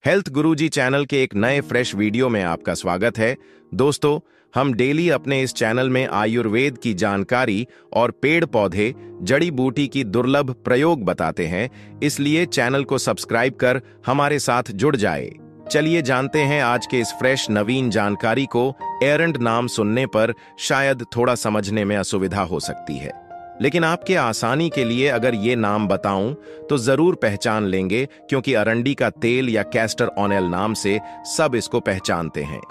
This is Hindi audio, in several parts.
हेल्थ गुरुजी चैनल के एक नए फ्रेश वीडियो में आपका स्वागत है। दोस्तों, हम डेली अपने इस चैनल में आयुर्वेद की जानकारी और पेड़ पौधे जड़ी बूटी की दुर्लभ प्रयोग बताते हैं, इसलिए चैनल को सब्सक्राइब कर हमारे साथ जुड़ जाए। चलिए जानते हैं आज के इस फ्रेश नवीन जानकारी को। एरंड नाम सुनने पर शायद थोड़ा समझने में असुविधा हो सकती है, लेकिन आपके आसानी के लिए अगर ये नाम बताऊं तो जरूर पहचान लेंगे, क्योंकि अरंडी का तेल या कैस्टर ऑयल नाम से सब इसको पहचानते हैं।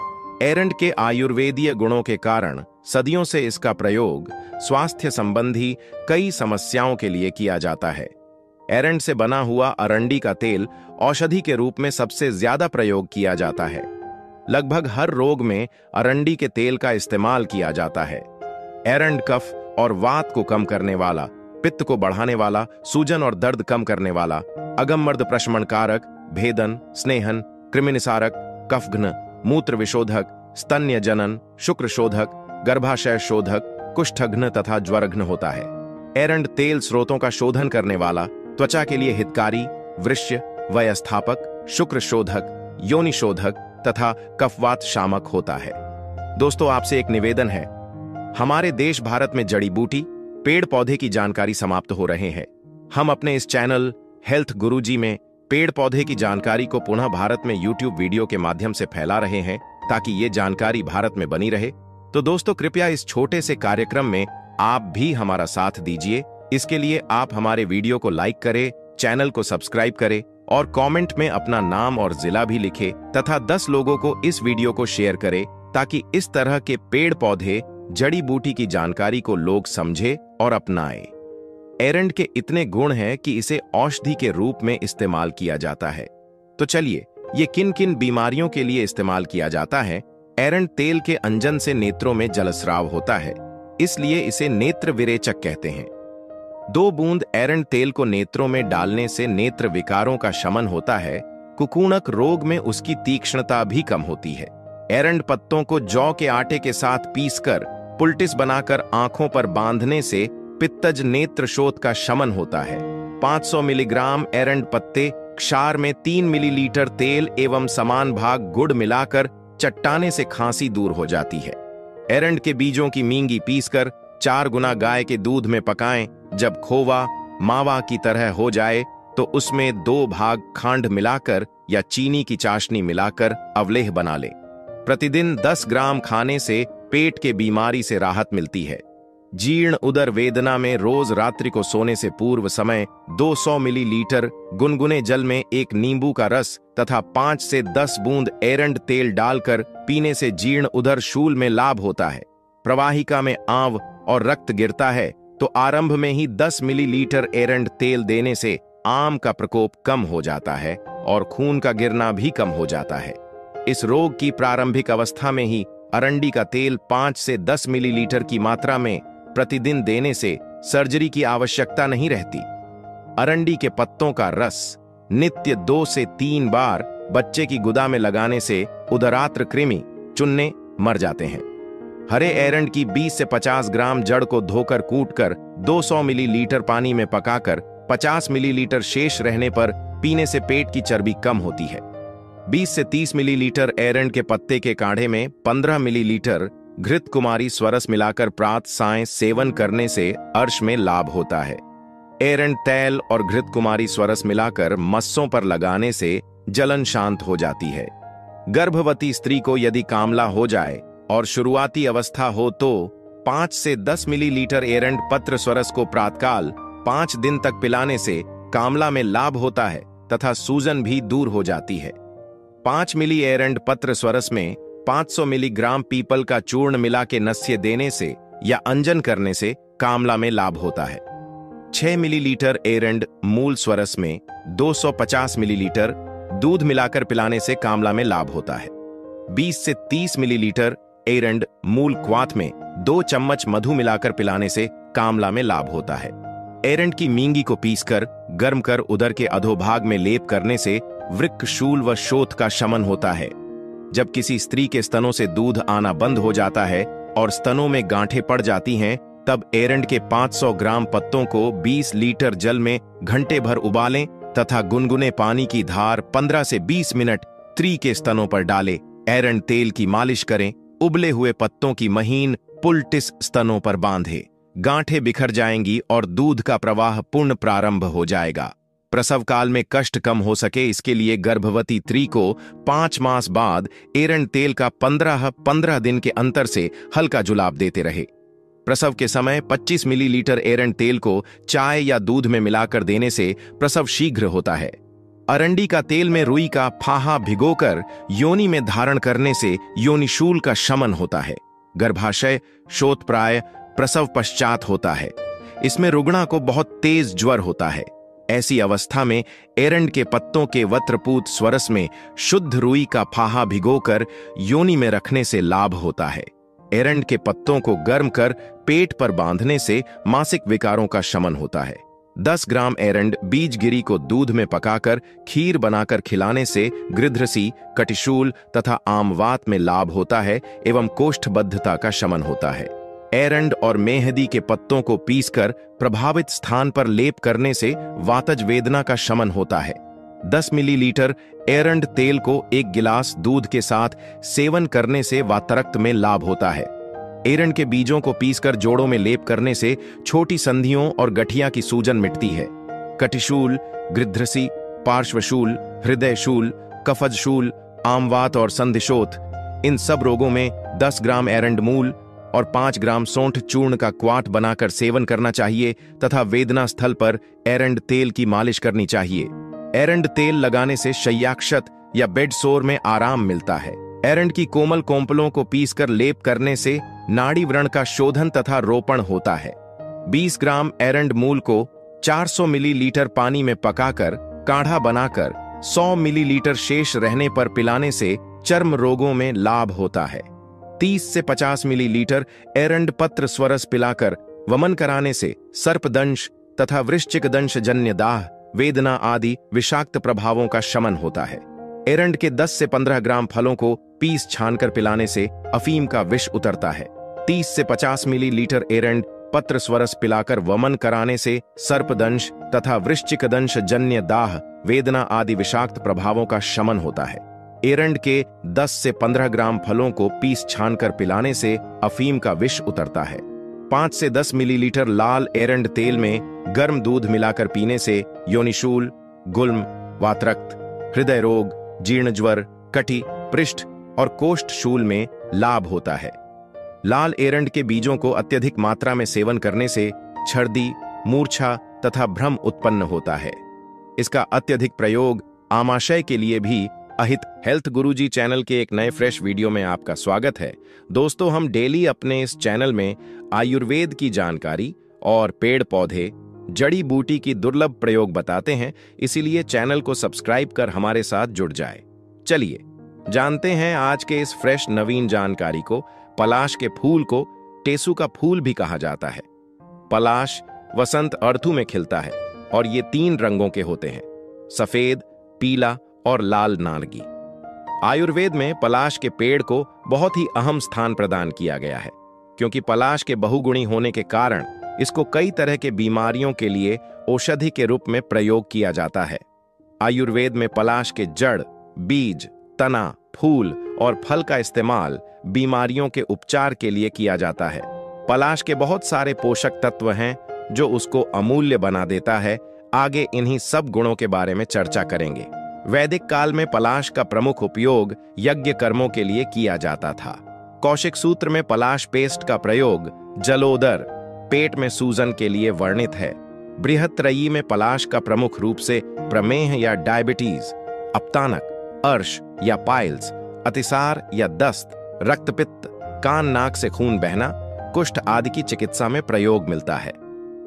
एरंड के आयुर्वेदीय गुणों के कारण सदियों से इसका प्रयोग स्वास्थ्य संबंधी कई समस्याओं के लिए किया जाता है। एरंड से बना हुआ अरंडी का तेल औषधि के रूप में सबसे ज्यादा प्रयोग किया जाता है। लगभग हर रोग में अरंडी के तेल का इस्तेमाल किया जाता है। एरंड कफ और वात को कम करने वाला, पित्त को बढ़ाने वाला, सूजन और दर्द कम करने वाला, अगममर्द प्रशमन कारक, भेदन, स्नेहन, कृमिनिसारक, कफघ्न, मूत्र विशोधक, स्तन्य जनन, शुक्र शोधक, गर्भाशय शोधक, कुष्ठघ्न तथा ज्वरघ्न होता है। एरंड तेल स्रोतों का शोधन करने वाला, त्वचा के लिए हितकारी, वृश्य, वयस्थापक, शुक्र शोधक, योनि शोधक तथा कफवात शामक होता है। दोस्तों, आपसे एक निवेदन है, हमारे देश भारत में जड़ी बूटी पेड़ पौधे की जानकारी समाप्त हो रहे हैं। हम अपने इस चैनल हेल्थ गुरुजी में पेड़ पौधे की जानकारी को पुनः भारत में यूट्यूब वीडियो के माध्यम से फैला रहे हैं, ताकि ये जानकारी भारत में बनी रहे। तो दोस्तों, कृपया इस छोटे से कार्यक्रम में आप भी हमारा साथ दीजिए। इसके लिए आप हमारे वीडियो को लाइक करें, चैनल को सब्सक्राइब करें और कमेंट में अपना नाम और जिला भी लिखें तथा 10 लोगों को इस वीडियो को शेयर करें, ताकि इस तरह के पेड़ पौधे जड़ी बूटी की जानकारी को लोग समझे और अपनाएं। एरंड के इतने गुण हैं कि इसे औषधि के रूप में इस्तेमाल किया जाता है। तो चलिए, ये किन किन बीमारियों के लिए इस्तेमाल किया जाता है। एरंड तेल के अंजन से नेत्रों में जलस्राव होता है, इसलिए इसे नेत्र विरेचक कहते हैं। 2 बूंद एरंड तेल को नेत्रों में डालने से नेत्र विकारों का शमन होता है। कुकुणक रोग में उसकी तीक्ष्णता भी कम होती है। एरंड पत्तों को जौ के आटे के साथ पीसकर पुल्टिस बनाकर आंखों पर बांधने से पित्तज नेत्र शोथ का शमन होता है। 500 मिलीग्राम एरंड पत्ते क्षार में 3 मिलीलीटर तेल एवं समान भाग गुड़ मिलाकर चट्टाने से खांसी दूर हो जाती है। एरंड के बीजों की मींगी पीसकर 4 गुना गाय के दूध में पकाएं। जब खोवा मावा की तरह हो जाए तो उसमें 2 भाग खांड मिलाकर या चीनी की चाशनी मिलाकर अवलेह बना लें। प्रतिदिन 10 ग्राम खाने से पेट के बीमारी से राहत मिलती है। जीर्ण उदर वेदना में रोज रात्रि को सोने से पूर्व समय 200 मिलीलीटर गुनगुने जल में 1 नींबू का रस तथा 5 से 10 बूंद एरंड तेल डालकर पीने से जीर्ण उदर शूल में लाभ होता है। प्रवाहिका में आंव और रक्त गिरता है तो आरंभ में ही 10 मिलीलीटर एरंड तेल देने से आम का प्रकोप कम हो जाता है और खून का गिरना भी कम हो जाता है। इस रोग की प्रारंभिक अवस्था में ही अरंडी का तेल 5 से 10 मिलीलीटर की मात्रा में प्रतिदिन देने से सर्जरी की आवश्यकता नहीं रहती। अरंडी के पत्तों का रस नित्य 2 से 3 बार बच्चे की गुदा में लगाने से उदरात्र कृमि चुन्ने मर जाते हैं। हरे एरंड की 20 से 50 ग्राम जड़ को धोकर कूटकर 200 मिलीलीटर पानी में पकाकर 50 मिलीलीटर शेष रहने पर पीने से पेट की चर्बी कम होती है। 20 से 30 मिलीलीटर एरंड के पत्ते के काढ़े में 15 मिलीलीटर घृत कुमारी स्वरस मिलाकर प्रातः सायं सेवन करने से अर्श में लाभ होता है। एरंड तेल और घृत कुमारी स्वरस मिलाकर मस्सों पर लगाने से जलन शांत हो जाती है। गर्भवती स्त्री को यदि कामला हो जाए और शुरुआती अवस्था हो तो 5 से 10 मिलीलीटर एरंड पत्र स्वरस को प्रातःकाल 5 दिन तक पिलाने से कामला में लाभ होता है तथा सूजन भी दूर हो जाती है। 5 मिली एरंड पत्र स्वरस में 500 मिलीग्राम पीपल का चूर्ण मिला के नस्य देने से या अंजन करने से कामला में लाभ होता है। 6 मिलीलीटर एरंड मूल स्वरस में 250 मिलीलीटर दूध मिलाकर पिलाने से कामला में लाभ होता है। 20 से 30 मिलीलीटर एरंड मूल क्वाथ में 2 चम्मच मधु मिलाकर पिलाने से कामला में लाभ होता है। एरंड की मींगी को पीसकर गर्म कर उदर के अधोभाग में लेप करने से वृक्क शूल व शोथ का शमन होता है। जब किसी स्त्री के स्तनों से दूध आना बंद हो जाता है और स्तनों में गांठें पड़ जाती हैं, तब एरंड के 500 ग्राम पत्तों को 20 लीटर जल में घंटे भर उबालें तथा गुनगुने पानी की धार 15 से 20 मिनट स्त्री के स्तनों पर डालें। एरंड तेल की मालिश करें। उबले हुए पत्तों की महीन पुलटिस स्तनों पर बांधे। गांठें बिखर जाएंगी और दूध का प्रवाह पूर्ण प्रारंभ हो जाएगा। प्रसव काल में कष्ट कम हो सके, इसके लिए गर्भवती स्त्री को 5 मास बाद एरंड तेल का 15 दिन के अंतर से हल्का जुलाब देते रहे। प्रसव के समय 25 मिलीलीटर एरंड तेल को चाय या दूध में मिलाकर देने से प्रसव शीघ्र होता है। अरंडी का तेल में रुई का फाहा भिगोकर योनि में धारण करने से योनिशूल का शमन होता है। गर्भाशय शोथ प्राय प्रसव पश्चात होता है। इसमें रुग्णा को बहुत तेज ज्वर होता है। ऐसी अवस्था में एरंड के पत्तों के वत्रपूत स्वरस में शुद्ध रुई का फाहा भिगोकर योनि में रखने से लाभ होता है। एरंड के पत्तों को गर्म कर पेट पर बांधने से मासिक विकारों का शमन होता है। 10 ग्राम एरंड बीजगिरी को दूध में पकाकर खीर बनाकर खिलाने से गृध्रसी, कटिशूल तथा आमवात में लाभ होता है एवं कोष्ठबद्धता का शमन होता है। एरंड और मेहंदी के पत्तों को पीसकर प्रभावित स्थान पर लेप करने से वातज वेदना का शमन होता है। 10 मिलीलीटर एरंड तेल को 1 गिलास दूध के साथ सेवन करने से वातरक्त में लाभ होता है। एरंड के बीजों को पीसकर जोड़ों में लेप करने से छोटी संधियों और गठिया की सूजन मिटती है। कटिशूल, गृध्रसी, पार्श्वशूल, हृदयशूल, कफजशूल, आमवात और संधिशोथ, इन सब रोगों में 10 ग्राम एरंड मूल और 5 ग्राम सौंठ चूर्ण का क्वाट बनाकर सेवन करना चाहिए तथा वेदना स्थल पर एरंड तेल की मालिश करनी चाहिए। एरंड तेल लगाने से शय्याक्षत या बेड सोर में आराम मिलता है। एरंड की कोमल कोंपलों को पीसकर लेप करने से नाड़ी व्रण का शोधन तथा रोपण होता है। 20 ग्राम एरंड मूल को 400 मिलीलीटर पानी में पकाकर काढ़ा बनाकर 100 मिलीलीटर शेष रहने पर पिलाने से चर्म रोगों में लाभ होता है। 30 से 50 मिलीलीटर एरंड पत्र स्वरस पिलाकर वमन कराने से सर्पदंश तथा वृश्चिक दंश जन्य दाह, वेदना आदि विषाक्त प्रभावों का शमन होता है। एरंड के 10 से 15 ग्राम फलों को पीस छानकर पिलाने से अफीम का विष उतरता है। 30 से 50 मिलीलीटर एरंड पत्र स्वरस पिलाकर वमन कराने से सर्पदंश तथा वृश्चिक दंश जन्य दाह, वेदना आदि विषाक्त प्रभावों का शमन होता है। एरंड के 10 से 15 ग्राम फलों को पीस छानकर पिलाने से अफीम का विष उतरता है। 5 से 10 मिलीलीटर लाल एरंड तेल में गर्म दूध मिलाकर पीने से योनिशूल, गुल्म, वातरक्त, हृदय रोग, जीर्ण ज्वर, कटी, पृष्ठ और कोष्ठशूल में लाभ होता है। लाल एरंड के बीजों को अत्यधिक मात्रा में सेवन करने से छर्दी, मूर्छा तथा भ्रम उत्पन्न होता है। इसका अत्यधिक प्रयोग आमाशय के लिए भी अहित। हेल्थ गुरुजी चैनल के एक नए फ्रेश वीडियो में आपका स्वागत है। दोस्तों, हम डेली अपने इस चैनल में आयुर्वेद की जानकारी और पेड़ पौधे, जड़ी बूटी की दुर्लभ प्रयोग बताते हैं, इसीलिए चैनल को सब्सक्राइब कर हमारे साथ जुड़ जाए। चलिए जानते हैं आज के इस फ्रेश नवीन जानकारी को। पलाश के फूल को टेसू का फूल भी कहा जाता है। पलाश वसंत ऋतु में खिलता है और ये 3 रंगों के होते हैं, सफेद, पीला और लाल नारंगी। आयुर्वेद में पलाश के पेड़ को बहुत ही अहम स्थान प्रदान किया गया है, क्योंकि पलाश के बहुगुणी होने के कारण इसको कई तरह के बीमारियों के लिए औषधि के रूप में प्रयोग किया जाता है। आयुर्वेद में पलाश के जड़, बीज, तना, फूल और फल का इस्तेमाल बीमारियों के उपचार के लिए किया जाता है। पलाश के बहुत सारे पोषक तत्व हैं जो उसको अमूल्य बना देता है। आगे इन्हीं सब गुणों के बारे में चर्चा करेंगे। वैदिक काल में पलाश का प्रमुख उपयोग यज्ञ कर्मों के लिए किया जाता था। कौशिक सूत्र में पलाश पेस्ट का प्रयोग जलोदर, पेट में सूजन के लिए वर्णित है। बृहत्त्रयी में पलाश का प्रमुख रूप से प्रमेह या डायबिटीज, अपतानक, अर्श या पाइल्स, अतिसार या दस्त, रक्तपित्त, कान नाक से खून बहना, कुष्ठ आदि की चिकित्सा में प्रयोग मिलता है।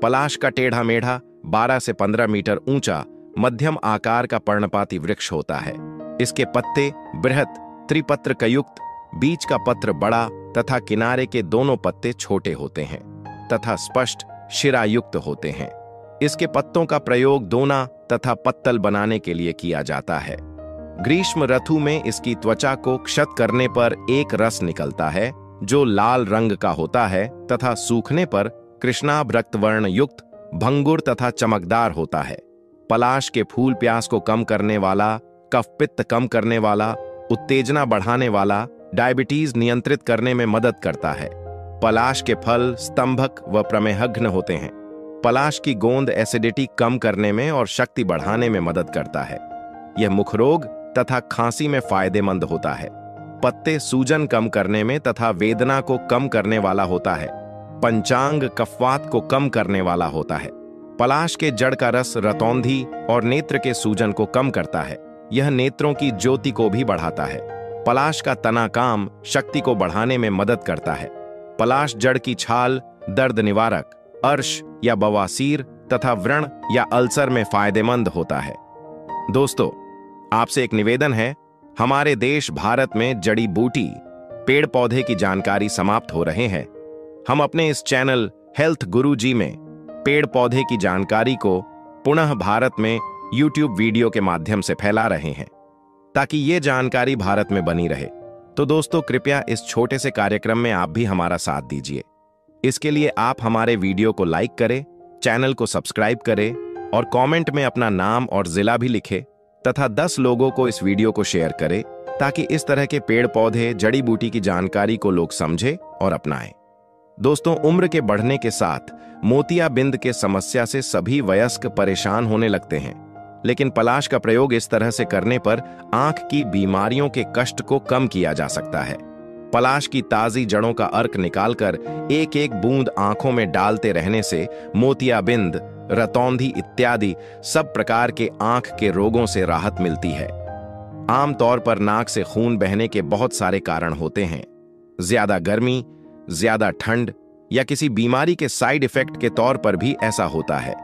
पलाश का टेढ़ा मेढ़ा 12 से 15 मीटर ऊंचा मध्यम आकार का पर्णपाती वृक्ष होता है। इसके पत्ते बृहत, त्रिपत्र कयुक्त, बीच का पत्र बड़ा तथा किनारे के दोनों पत्ते छोटे होते हैं तथा स्पष्ट शिरायुक्त होते हैं। इसके पत्तों का प्रयोग दोना तथा पत्तल बनाने के लिए किया जाता है। ग्रीष्म ऋतु में इसकी त्वचा को क्षत करने पर एक रस निकलता है जो लाल रंग का होता है तथा सूखने पर कृष्णाभ रक्त वर्ण युक्त, भंगुर तथा चमकदार होता है। पलाश के फूल प्यास को कम करने वाला, कफ पित्त कम करने वाला, उत्तेजना बढ़ाने वाला, डायबिटीज नियंत्रित करने में मदद करता है। पलाश के फल स्तंभक व प्रमेहघ्न होते हैं। पलाश की गोंद एसिडिटी कम करने में और शक्ति बढ़ाने में मदद करता है। यह मुख रोग तथा खांसी में फायदेमंद होता है। पत्ते सूजन कम करने में तथा वेदना को कम करने वाला होता है। पंचांग कफवात को कम करने वाला होता है। पलाश के जड़ का रस रतौंधी और नेत्र के सूजन को कम करता है। यह नेत्रों की ज्योति को भी बढ़ाता है। पलाश का तना काम शक्ति को बढ़ाने में मदद करता है। पलाश जड़ की छाल दर्द निवारक, अर्श या बवासीर तथा व्रण या अल्सर में फायदेमंद होता है। दोस्तों, आपसे एक निवेदन है, हमारे देश भारत में जड़ी बूटी पेड़ पौधे की जानकारी समाप्त हो रहे हैं। हम अपने इस चैनल हेल्थ गुरुजी में पेड़ पौधे की जानकारी को पुनः भारत में YouTube वीडियो के माध्यम से फैला रहे हैं ताकि ये जानकारी भारत में बनी रहे। तो दोस्तों, कृपया इस छोटे से कार्यक्रम में आप भी हमारा साथ दीजिए। इसके लिए आप हमारे वीडियो को लाइक करें, चैनल को सब्सक्राइब करें और कमेंट में अपना नाम और जिला भी लिखें तथा 10 लोगों को इस वीडियो को शेयर करें ताकि इस तरह के पेड़ पौधे जड़ी बूटी की जानकारी को लोग समझें और अपनाएं। दोस्तों, उम्र के बढ़ने के साथ मोतियाबिंद के समस्या से सभी वयस्क परेशान होने लगते हैं, लेकिन पलाश का प्रयोग इस तरह से करने पर आंख की बीमारियों के कष्ट को कम किया जा सकता है। पलाश की ताजी जड़ों का अर्क निकालकर एक एक बूंद आंखों में डालते रहने से मोतियाबिंद, रतौंधी इत्यादि सब प्रकार के आंख के रोगों से राहत मिलती है। आमतौर पर नाक से खून बहने के बहुत सारे कारण होते हैं। ज्यादा गर्मी, ज्यादा ठंड या किसी बीमारी के साइड इफेक्ट के तौर पर भी ऐसा होता है।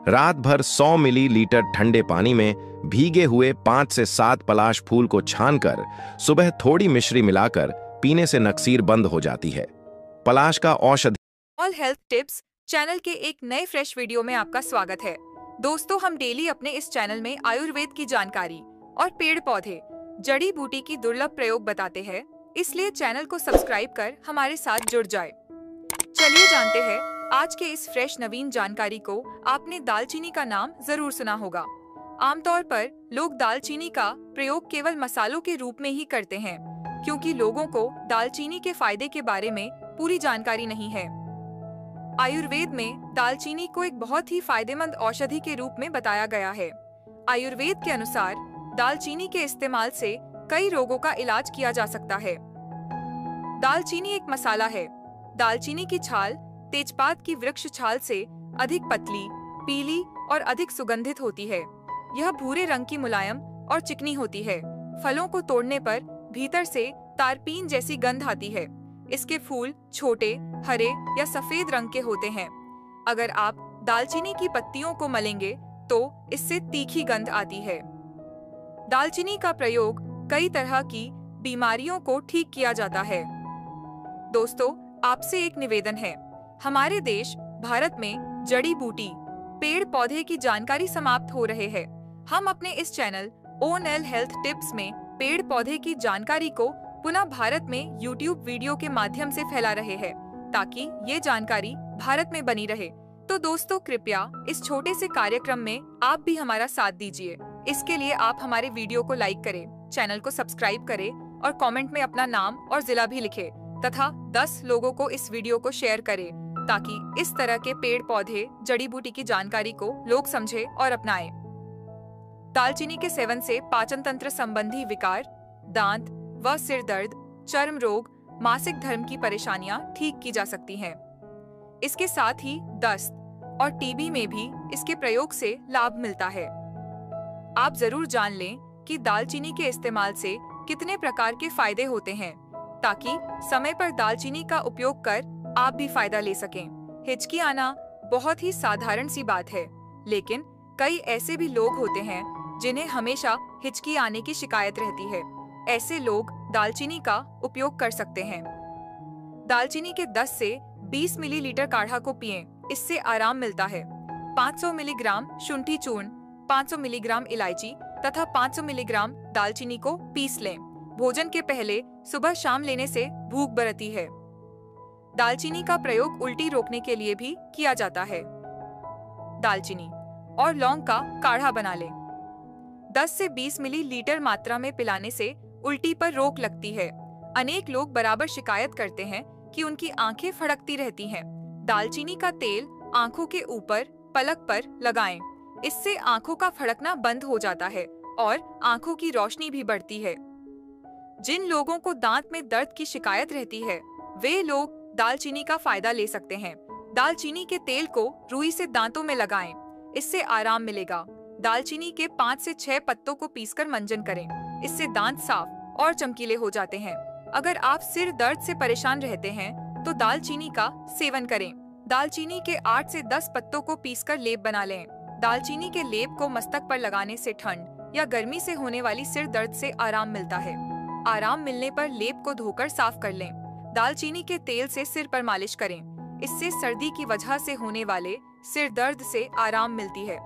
रात भर 100 मिलीलीटर ठंडे पानी में भीगे हुए 5 से 7 पलाश फूल को छानकर सुबह थोड़ी मिश्री मिलाकर पीने से नक्सीर बंद हो जाती है। पलाश का औषधि ऑल हेल्थ टिप्स चैनल के एक नए फ्रेश वीडियो में आपका स्वागत है। दोस्तों, हम डेली अपने इस चैनल में आयुर्वेद की जानकारी और पेड़ पौधे जड़ी बूटी की दुर्लभ प्रयोग बताते हैं, इसलिए चैनल को सब्सक्राइब कर हमारे साथ जुड़ जाए। चलिए जानते हैं आज के इस फ्रेश नवीन जानकारी को। आपने दालचीनी का नाम जरूर सुना होगा। आमतौर पर लोग दालचीनी का प्रयोग केवल मसालों के रूप में ही करते हैं, क्योंकि लोगों को दालचीनी के फायदे के बारे में पूरी जानकारी नहीं है। आयुर्वेद में दालचीनी को एक बहुत ही फायदेमंद औषधि के रूप में बताया गया है। आयुर्वेद के अनुसार दालचीनी के इस्तेमाल से कई रोगों का इलाज किया जा सकता है। दालचीनी एक मसाला है। दालचीनी की छाल तेजपात की वृक्ष छाल से अधिक पतली, पीली और अधिक सुगंधित होती है। यह भूरे रंग की मुलायम और चिकनी होती है। फलों को तोड़ने पर भीतर से तारपीन जैसी गंध आती है। इसके फूल छोटे, हरे या सफेद रंग के होते हैं। अगर आप दालचीनी की पत्तियों को मलेंगे तो इससे तीखी गंध आती है। दालचीनी का प्रयोग कई तरह की बीमारियों को ठीक किया जाता है। दोस्तों, आपसे एक निवेदन है, हमारे देश भारत में जड़ी बूटी पेड़ पौधे की जानकारी समाप्त हो रहे हैं। हम अपने इस चैनल ONL हेल्थ टिप्स में पेड़ पौधे की जानकारी को पुनः भारत में YouTube वीडियो के माध्यम से फैला रहे हैं ताकि ये जानकारी भारत में बनी रहे। तो दोस्तों, कृपया इस छोटे से कार्यक्रम में आप भी हमारा साथ दीजिए। इसके लिए आप हमारे वीडियो को लाइक करें, चैनल को सब्सक्राइब करें और कमेंट में अपना नाम और जिला भी लिखें तथा 10 लोगों को इस वीडियो को शेयर करें ताकि इस तरह के पेड़ पौधे जड़ी बूटी की जानकारी को लोग समझें और अपनाएं। दालचीनी के सेवन से पाचन तंत्र संबंधी विकार, दांत व सिर दर्द, चर्म रोग, मासिक धर्म की परेशानियां ठीक की जा सकती हैं। इसके साथ ही दस्त और टीबी में भी इसके प्रयोग से लाभ मिलता है। आप जरूर जान लें कि दालचीनी के इस्तेमाल से कितने प्रकार के फायदे होते हैं ताकि समय पर दालचीनी का उपयोग कर आप भी फायदा ले सकें। हिचकी आना बहुत ही साधारण सी बात है, लेकिन कई ऐसे भी लोग होते हैं जिन्हें हमेशा हिचकी आने की शिकायत रहती है। ऐसे लोग दालचीनी का उपयोग कर सकते हैं। दालचीनी के 10 से 20 मिलीलीटर काढ़ा को पिएं, इससे आराम मिलता है। 500 मिलीग्राम शुंठी चूर्ण, 500 मिलीग्राम इलायची तथा 500 मिलीग्राम दालचीनी को पीस लें। भोजन के पहले सुबह शाम लेने से भूख बढ़ती है। दालचीनी का प्रयोग उल्टी रोकने के लिए भी किया जाता है। दालचीनी और लौंग का काढ़ा बना लें। 10 से 20 मिलीलीटर मात्रा में पिलाने से उल्टी पर रोक लगती है। अनेक लोग बराबर शिकायत करते हैं कि उनकी आंखें फड़कती रहती हैं। दालचीनी का तेल आंखों के ऊपर पलक पर लगाएं। इससे आंखों का फड़कना बंद हो जाता है और आंखों की रोशनी भी बढ़ती है। जिन लोगों को दांत में दर्द की शिकायत रहती है, वे लोग दालचीनी का फायदा ले सकते हैं। दालचीनी के तेल को रुई से दांतों में लगाएं, इससे आराम मिलेगा। दालचीनी के 5 से 6 पत्तों को पीसकर मंजन करें, इससे दांत साफ और चमकीले हो जाते हैं। अगर आप सिर दर्द से परेशान रहते हैं, तो दालचीनी का सेवन करें। दालचीनी के 8 से 10 पत्तों को पीसकर लेप बना लें। दालचीनी के लेप को मस्तक पर लगाने से ठंड या गर्मी से होने वाली सिर दर्द से आराम मिलता है। आराम मिलने पर लेप को धोकर साफ कर लें। दालचीनी के तेल से सिर पर मालिश करें, इससे सर्दी की वजह से होने वाले सिर दर्द से आराम मिलती है।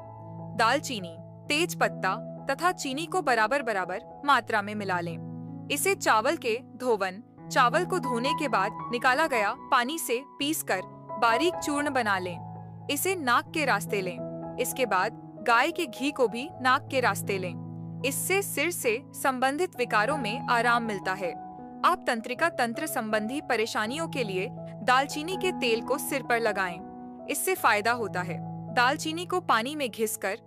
दालचीनी, तेज पत्ता तथा चीनी को बराबर बराबर मात्रा में मिला लें। इसे चावल के धोवन, चावल को धोने के बाद निकाला गया पानी से पीसकर बारीक चूर्ण बना लें। इसे नाक के रास्ते लें। इसके बाद गाय के घी को भी नाक के रास्ते लें। इससे सिर से संबंधित विकारों में आराम मिलता है। आप तंत्रिका तंत्र संबंधी परेशानियों के लिए दालचीनी के तेल को सिर पर लगाएं। इससे फायदा होता है। दालचीनी को पानी में घिसकर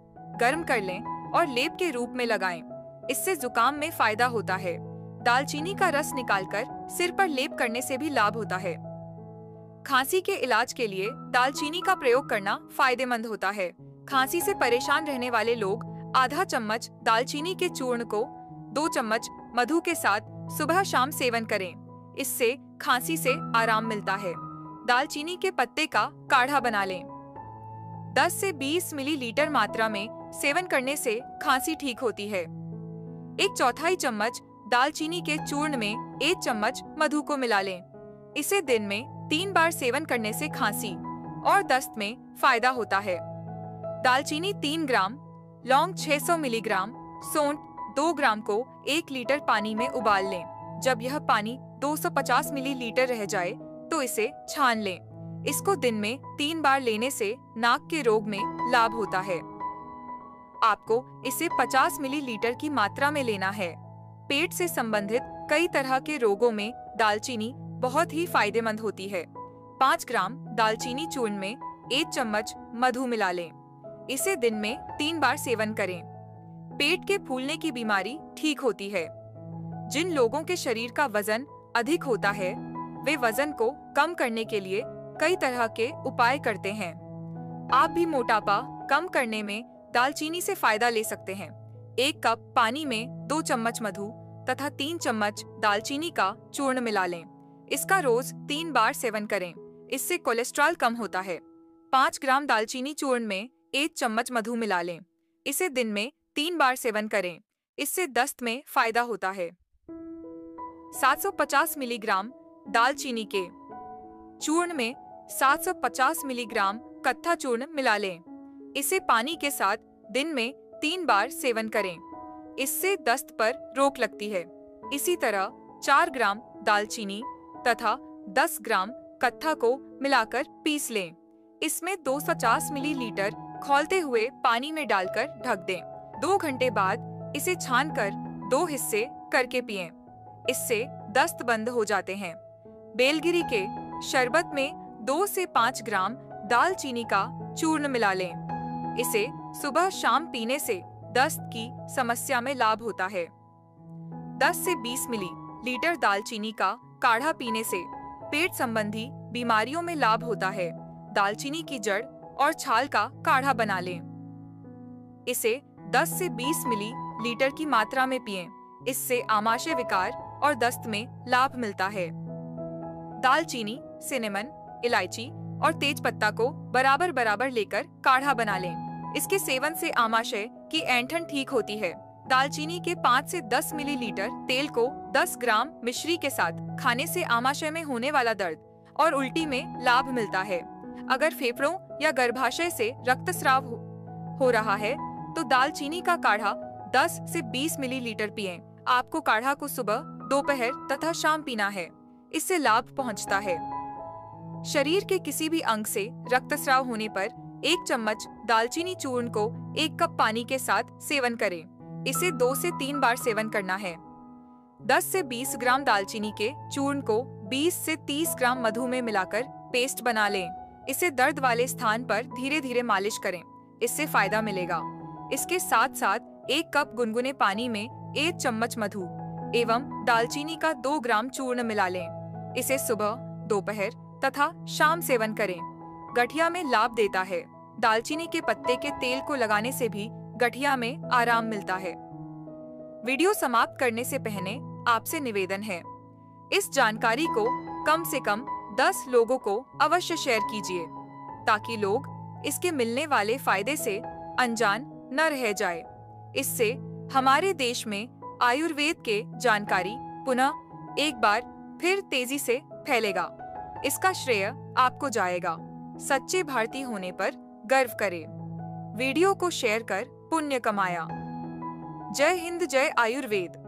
गर्म कर लें और लेप के रूप में लगाएं। इससे जुकाम में फायदा होता है। दालचीनी का रस निकालकर सिर पर लेप करने से भी लाभ होता है। खांसी के इलाज के लिए दालचीनी का प्रयोग करना फायदेमंद होता है। खांसी से परेशान रहने वाले लोग आधा चम्मच दालचीनी के चूर्ण को 2 चम्मच मधु के साथ सुबह शाम सेवन करें। इससे खांसी से आराम मिलता है। दालचीनी के पत्ते का काढ़ा बना लें। 10 से 20 मिलीलीटर मात्रा में सेवन करने से खांसी ठीक होती है। 1/4 चम्मच दालचीनी के चूर्ण में 1 चम्मच मधु को मिला लें। इसे दिन में 3 बार सेवन करने से खांसी और दस्त में फायदा होता है। दालचीनी 3 ग्राम, लौंग 600 मिलीग्राम, सौंठ 2 ग्राम को 1 लीटर पानी में उबाल लें। जब यह पानी 250 मिलीलीटर रह जाए तो इसे छान लें। इसको दिन में 3 बार लेने से नाक के रोग में लाभ होता है। आपको इसे 50 मिलीलीटर की मात्रा में लेना है। पेट से संबंधित कई तरह के रोगों में दालचीनी बहुत ही फायदेमंद होती है। 5 ग्राम दालचीनी चूर्ण में 1 चम्मच मधु मिला लें। इसे दिन में 3 बार सेवन करें। पेट के फूलने की बीमारी ठीक होती है। जिन लोगों के शरीर का वजन अधिक होता है, वे वजन को कम करने के लिए कई तरह के उपाय करते हैं। आप भी मोटापा कम करने में दालचीनी से फायदा ले सकते हैं। 1 कप पानी में 2 चम्मच मधु तथा 3 चम्मच दालचीनी का चूर्ण मिला लें। इसका रोज 3 बार सेवन करें। इससे कोलेस्ट्रॉल कम होता है। 5 ग्राम दालचीनी चूर्ण में 1 चम्मच मधु मिला लें। इसे दिन में 3 बार सेवन करें। इससे दस्त में फायदा होता है। 750 मिलीग्राम दालचीनी के चूर्ण में 750 मिलीग्राम कत्था चूर्ण मिला लें। इसे पानी के साथ दिन में 3 बार सेवन करें। इससे दस्त पर रोक लगती है। इसी तरह 4 ग्राम दालचीनी तथा 10 ग्राम कत्था को मिलाकर पीस लें। इसमें 250 मिलीलीटर खौलते हुए पानी में डालकर ढक दें। 2 घंटे बाद इसे छानकर 2 हिस्से करके पिएं। इससे दस्त बंद हो जाते हैं। बेलगिरी के शरबत में 2 से 5 ग्राम दालचीनी का चूर्ण मिला लें। इसे सुबह शाम पीने से दस्त की समस्या में लाभ होता है। 10 से 20 मिलीलीटर दालचीनी का काढ़ा पीने से पेट संबंधी बीमारियों में लाभ होता है। दालचीनी की जड़ और छाल का काढ़ा बना लें। इसे 10 से 20 मिलीलीटर की मात्रा में पिएं। इससे आमाशय विकार और दस्त में लाभ मिलता है। दालचीनी, सिनेमन, इलायची और तेज पत्ता को बराबर बराबर लेकर काढ़ा बना लें। इसके सेवन से आमाशय की ऐंठन ठीक होती है। दालचीनी के 5 से 10 मिलीलीटर तेल को 10 ग्राम मिश्री के साथ खाने से आमाशय में होने वाला दर्द और उल्टी में लाभ मिलता है। अगर फेफड़ों या गर्भाशय से रक्तस्राव हो रहा है तो दालचीनी का काढ़ा 10 से 20 मिलीलीटर पिएं। आपको काढ़ा को सुबह, दोपहर तथा शाम पीना है। इससे लाभ पहुंचता है। शरीर के किसी भी अंग से रक्तस्राव होने पर 1 चम्मच दालचीनी चूर्ण को 1 कप पानी के साथ सेवन करें। इसे 2 से 3 बार सेवन करना है। 10 से 20 ग्राम दालचीनी के चूर्ण को 20 से 30 ग्राम मधु में मिलाकर पेस्ट बना लें। इसे दर्द वाले स्थान पर धीरे धीरे मालिश करें, इससे फायदा मिलेगा। इसके साथ साथ 1 कप गुनगुने पानी में 1 चम्मच मधु एवं दालचीनी का 2 ग्राम चूर्ण मिला लें। इसे सुबह, दोपहर तथा शाम सेवन करें। गठिया में लाभ देता है। दालचीनी के पत्ते के तेल को लगाने से भी गठिया में आराम मिलता है। वीडियो समाप्त करने से पहले आपसे निवेदन है, इस जानकारी को कम से कम 10 लोगों को अवश्य शेयर कीजिए, ताकि लोग इसके मिलने वाले फायदे से अनजान न रह जाए। इससे हमारे देश में आयुर्वेद के जानकारी पुनः एक बार फिर तेजी से फैलेगा। इसका श्रेय आपको जाएगा। सच्चे भारतीय होने पर गर्व करें। वीडियो को शेयर कर पुण्य कमाया। जय हिंद, जय आयुर्वेद।